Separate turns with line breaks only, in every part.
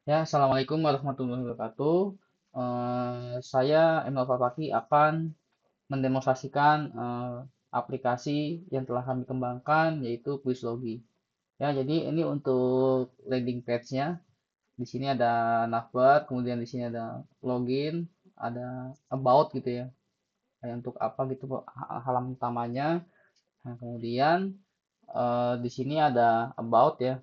Ya, Assalamualaikum warahmatullahi wabarakatuh. Saya Emil Fataki akan mendemonstrasikan aplikasi yang telah kami kembangkan, yaitu Quizlogy. Ya, jadi ini untuk landing page-nya. Di sini ada navbar, kemudian di sini ada login, ada about gitu ya. Kayak untuk apa gitu halaman utamanya. Nah, kemudian di sini ada about ya.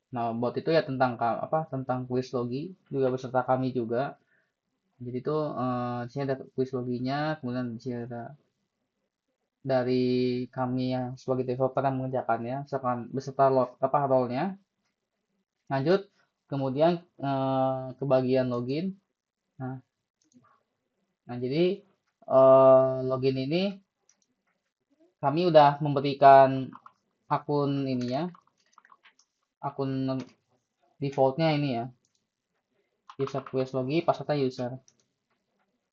Nah, about itu ya tentang tentang Quizlogy, juga beserta kami juga. Jadi itu di sini ada quiz loginya, kemudian di sini ada dari kami yang sebagai developer yang mengerjakannya, misalkan beserta role-nya. Lanjut, kemudian ke bagian login. Nah, jadi login ini kami udah memberikan akun ininya, akun defaultnya ini ya, user quiz logi, passwordnya user.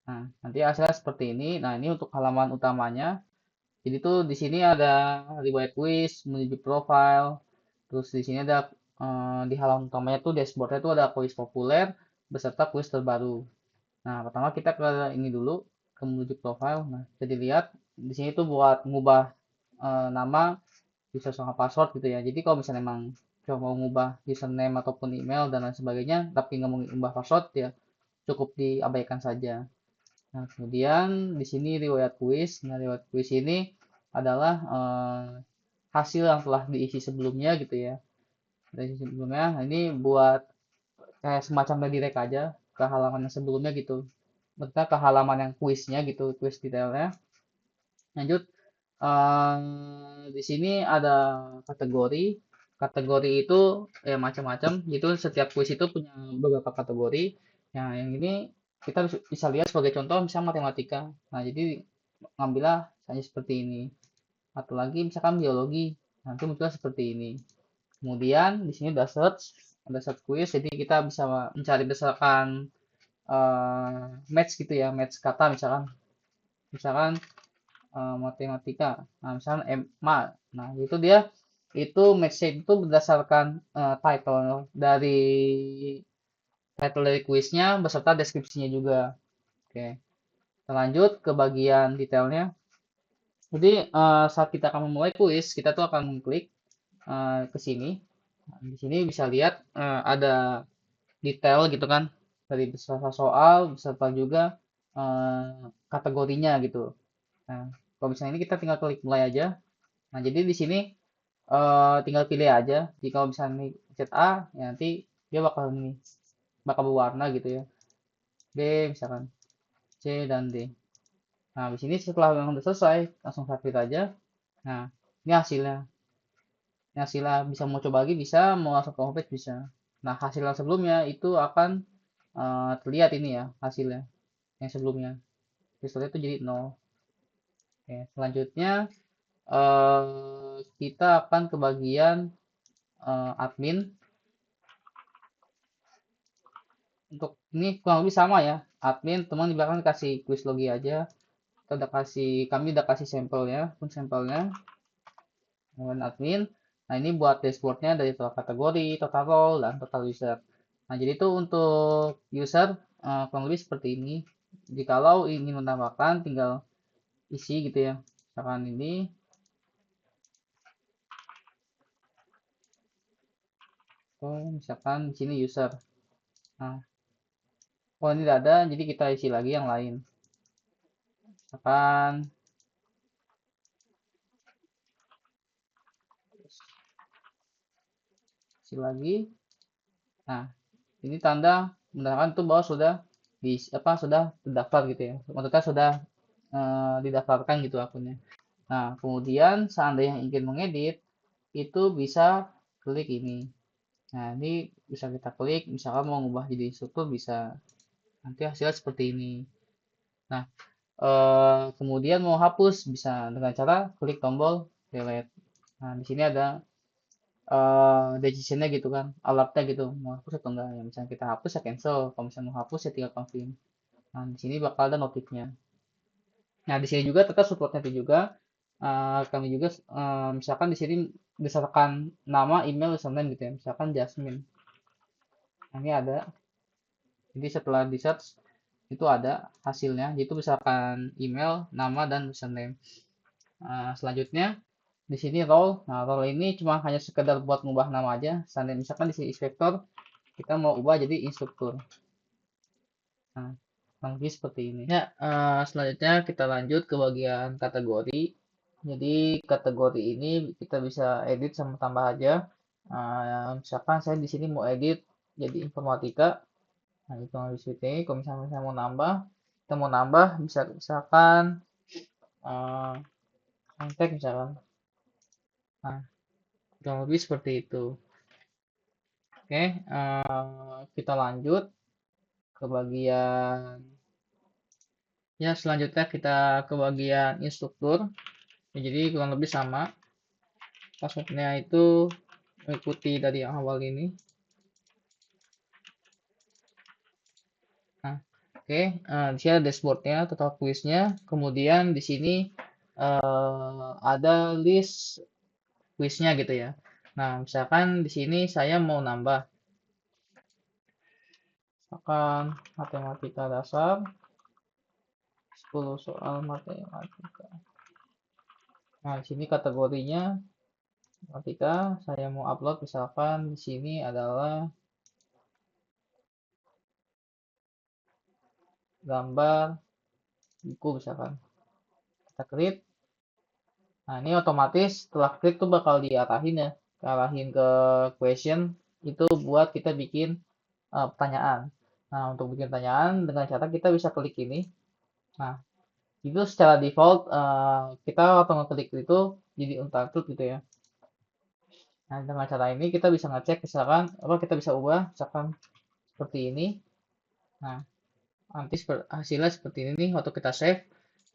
Nah, nanti hasilnya seperti ini. Nah, ini untuk halaman utamanya. Jadi tuh di sini ada riwayat quiz, menuju profile, terus di sini ada di halaman utamanya tuh dashboardnya tuh ada quiz populer beserta quiz terbaru. Nah, pertama kita ke ini dulu ke menuju profile. Nah, jadi lihat di sini tuh buat ngubah nama, user sama password gitu ya. Jadi kalau misalnya emang cuma mau ngubah username ataupun email dan lain sebagainya, tapi nggak mau ngubah password ya cukup diabaikan saja. Nah, kemudian di sini riwayat kuis. Nah, riwayat kuis ini adalah hasil yang telah diisi sebelumnya gitu ya. Dari sebelumnya, nah, ini buat kayak semacam redirect aja ke halaman yang sebelumnya gitu. Maksudnya ke halaman yang kuisnya gitu, kuis detailnya. Lanjut, di sini ada kategori. Kategori itu ya macam-macam. Gitu setiap kuis itu punya beberapa kategori. Nah, yang ini kita bisa lihat sebagai contoh misalnya matematika. Nah, jadi ngambillah misalnya seperti ini. Atau lagi misalkan biologi. Nanti munculnya seperti ini. Kemudian di sini ada search quiz. Jadi kita bisa mencari berdasarkan match gitu ya, match kata misalkan. Misalkan matematika. Nah, misalnya MA. Nah, itu dia itu match itu berdasarkan title dari kuisnya beserta deskripsinya juga. Oke, kita lanjut ke bagian detailnya. Jadi saat kita akan memulai kuis, kita tuh akan klik ke sini. Nah, di sini bisa lihat ada detail gitu kan dari beserta soal beserta juga kategorinya gitu. Nah, kalau misalnya ini kita tinggal klik mulai aja. Nah, jadi di sini tinggal pilih aja. Jadi kalau misalnya ini cet A, ya nanti dia bakal berwarna gitu ya. B misalkan, C dan D. Nah, di sini setelah yang udah selesai, langsung submit aja. Nah, ini hasilnya. Ini hasilnya bisa mau coba lagi bisa, mau langsung ke homepage bisa. Nah, hasil yang sebelumnya itu akan terlihat ini ya hasilnya yang sebelumnya. Hasilnya itu jadi 0. Oke, selanjutnya kita akan ke bagian admin. Untuk ini kurang lebih sama ya. Admin teman di belakang kasih quiz logi aja. Kami udah kasih sampelnya, pun sampelnya. Kemudian admin. Nah, ini buat dashboardnya dari total kategori, total role, dan total user. Nah, jadi itu untuk user kurang lebih seperti ini. Jikalau ingin menambahkan, tinggal isi gitu ya. Misalkan ini, oh, misalkan di sini user. Nah, oh ini tidak ada, jadi kita isi lagi yang lain. Misalkan isi lagi. Nah, ini tanda menandakan itu bahwa sudah terdaftar gitu ya. Maksudnya sudah didaftarkan gitu akunnya. Nah, kemudian seandainya ingin mengedit, itu bisa klik ini. Nah, ini bisa kita klik, misalkan mau ngubah jadi struktur bisa. Nanti hasilnya seperti ini. Nah, kemudian mau hapus bisa dengan cara klik tombol delete. Nah, di sini ada decisionnya gitu kan, alatnya gitu, mau hapus atau enggak. Ya, misalnya kita hapus ya cancel, kalau misalnya mau hapus ya tinggal confirm. Nah, di sini bakal ada notifnya. Nah, di sini juga tetap supportnya itu juga. Kami juga misalkan di sini berdasarkan nama, email, username gitu ya. Misalkan Jasmine. Ini ada. Jadi setelah di search itu ada hasilnya. Itu misalkan email, nama, dan username. Selanjutnya di sini role. Nah, role ini cuma hanya sekedar buat ngubah nama aja. Seandainya misalkan di sini inspektor, kita mau ubah jadi instruktur. Nah, kurang lebih seperti ini. Ya, selanjutnya kita lanjut ke bagian kategori. Jadi kategori ini kita bisa edit sama tambah aja. Misalkan saya di sini mau edit jadi informatika. Nah, itu habis itu. Kalau misalnya saya mau nambah, kita mau nambah bisa misalkan uh, kontak misalkan. Nah, kurang lebih seperti itu. Oke, kita lanjut ke bagian ya selanjutnya kita ke bagian instruktur. Ya, jadi kurang lebih sama. Passwordnya itu mengikuti dari yang awal ini. Nah, oke, di sini ada dashboardnya, total quiznya. Kemudian di sini ada list quiznya gitu ya. Nah, misalkan di sini saya mau nambah, misalkan matematika dasar, 10 soal matematika. Nah, di sini kategorinya matematika, saya mau upload misalkan di sini adalah gambar buku misalkan. Kita klik. Nah, ini otomatis setelah klik tuh bakal diarahin ya, arahin ke question itu buat kita bikin pertanyaan. Nah, untuk bikin pertanyaan dengan cara kita bisa klik ini. Nah, itu secara default kita waktu ngeklik itu jadi untitled gitu ya. Nah, dengan cara ini kita bisa ngecek misalkan apa kita bisa ubah misalkan seperti ini. Nah, nanti hasilnya seperti ini nih waktu kita save.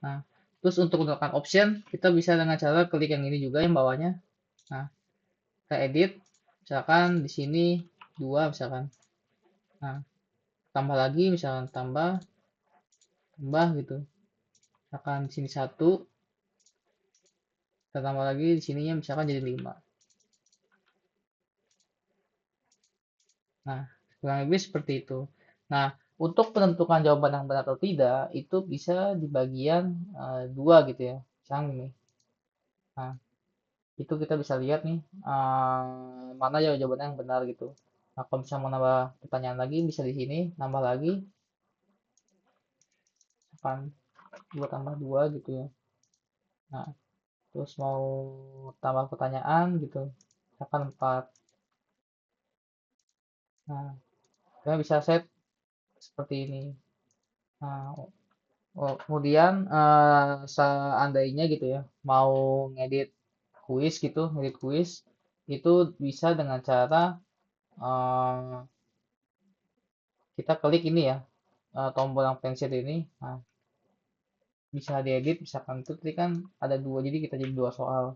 Nah, terus untuk menggunakan option kita bisa dengan cara klik yang ini juga yang bawahnya. Nah, kita edit misalkan di sini dua misalkan. Nah, tambah lagi misalkan tambah gitu. Misalkan di sini satu, kita tambah lagi di sininya misalkan jadi 5. Nah, kurang lebih seperti itu. Nah, untuk penentukan jawaban yang benar atau tidak itu bisa di bagian dua gitu ya. Misalnya ini. Nah, itu kita bisa lihat nih mana jawabannya yang benar gitu. Nah, kalau misalnya mau nambah pertanyaan lagi bisa di sini nambah lagi akan 2 tambah 2 gitu ya. Nah, terus mau tambah pertanyaan gitu. Misalkan 4. Nah, kita bisa set seperti ini. Nah, kemudian seandainya gitu ya mau ngedit ngedit kuis itu bisa dengan cara eh, kita klik ini ya tombol yang pensil ini. Nah, bisa diedit misalkan itu tadi kan ada dua jadi kita jadi dua soal.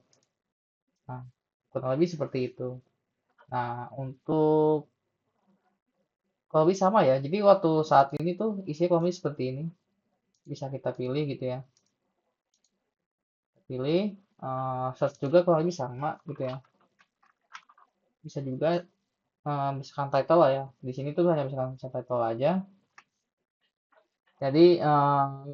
Nah, kurang lebih seperti itu. Nah, untuk kalau lebih sama ya. Jadi waktu saat ini tuh isinya kurang lebih seperti ini. Bisa kita pilih gitu ya. Pilih search juga kurang lebih sama gitu ya. Bisa juga misalkan title lah ya. Di sini tuh hanya misalkan title aja. Jadi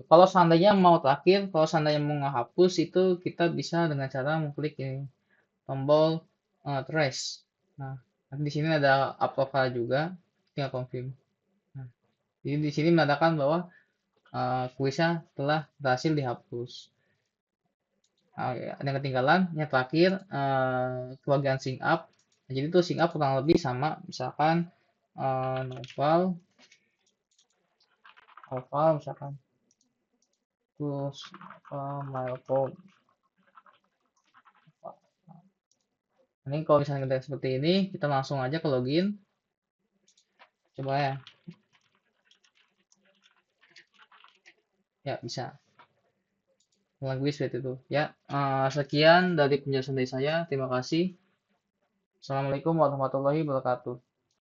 kalau seandainya mau terakhir, kalau seandainya mau ngehapus itu kita bisa dengan cara mengklik ini tombol trace. Nah, nanti di sini ada upload file juga, tinggal confirm. Nah, jadi di sini menandakan bahwa kuisnya telah berhasil dihapus. Ada yang ketinggalan, yang terakhir bagian sync up. Nah, jadi itu sync up kurang lebih sama, misalkan novel, oval misalkan, terus milestone. Ini kalau misalnya kita seperti ini, kita langsung aja ke login. Coba ya. Ya, bisa. Language seperti itu. Ya, sekian dari penjelasan dari saya. Terima kasih. Assalamualaikum warahmatullahi wabarakatuh.